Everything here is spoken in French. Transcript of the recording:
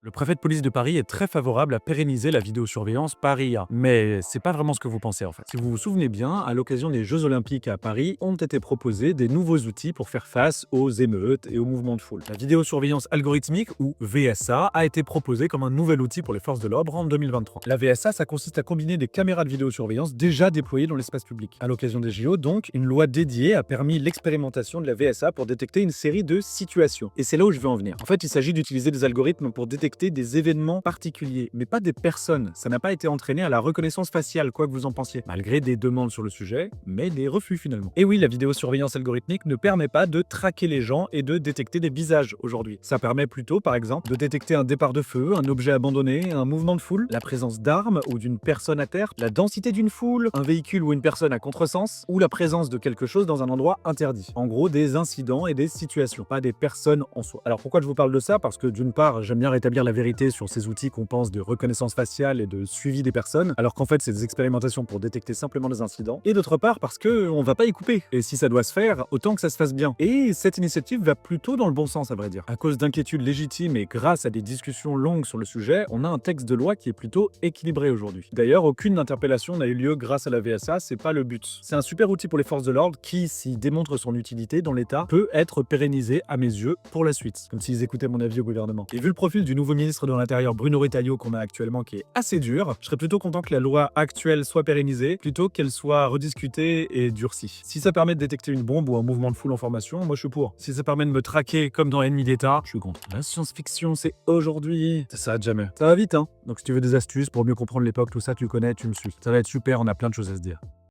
Le préfet de police de Paris est très favorable à pérenniser la vidéosurveillance par IA. Mais c'est pas vraiment ce que vous pensez en fait. Si vous vous souvenez bien, à l'occasion des Jeux Olympiques à Paris, ont été proposés des nouveaux outils pour faire face aux émeutes et aux mouvements de foule. La vidéosurveillance algorithmique, ou VSA, a été proposée comme un nouvel outil pour les forces de l'ordre en 2023. La VSA, ça consiste à combiner des caméras de vidéosurveillance déjà déployées dans l'espace public. À l'occasion des JO, donc, une loi dédiée a permis l'expérimentation de la VSA pour détecter une série de situations. Et c'est là où je veux en venir. En fait, il s'agit d'utiliser des algorithmes pour détecter des événements particuliers, mais pas des personnes. Ça n'a pas été entraîné à la reconnaissance faciale, quoi que vous en pensiez, malgré des demandes sur le sujet, mais des refus finalement. Et oui, la vidéosurveillance algorithmique ne permet pas de traquer les gens et de détecter des visages aujourd'hui. Ça permet plutôt, par exemple, de détecter un départ de feu, un objet abandonné, un mouvement de foule, la présence d'armes ou d'une personne à terre, la densité d'une foule, un véhicule ou une personne à contresens, ou la présence de quelque chose dans un endroit interdit. En gros, des incidents et des situations, pas des personnes en soi. Alors pourquoi je vous parle de ça? Parce que d'une part, j'aime bien rétablir la vérité sur ces outils qu'on pense de reconnaissance faciale et de suivi des personnes, alors qu'en fait c'est des expérimentations pour détecter simplement des incidents. Et d'autre part parce que on va pas y couper. Et si ça doit se faire, autant que ça se fasse bien. Et cette initiative va plutôt dans le bon sens à vrai dire. À cause d'inquiétudes légitimes et grâce à des discussions longues sur le sujet, on a un texte de loi qui est plutôt équilibré aujourd'hui. D'ailleurs, aucune interpellation n'a eu lieu grâce à la VSA, c'est pas le but. C'est un super outil pour les forces de l'ordre qui, s'il démontre son utilité dans l'État, peut être pérennisé à mes yeux pour la suite. Comme s'ils écoutaient mon avis au gouvernement. Et vu le profil du nouveau ministre de l'Intérieur Bruno Retailleau qu'on a actuellement qui est assez dur, je serais plutôt content que la loi actuelle soit pérennisée plutôt qu'elle soit rediscutée et durcie. Si ça permet de détecter une bombe ou un mouvement de foule en formation, moi je suis pour. Si ça permet de me traquer comme dans Ennemi d'État, je suis contre. La science-fiction c'est aujourd'hui. Ça s'arrête jamais. Ça va vite hein. Donc si tu veux des astuces pour mieux comprendre l'époque, tout ça tu connais, tu me suis. Ça va être super, on a plein de choses à se dire.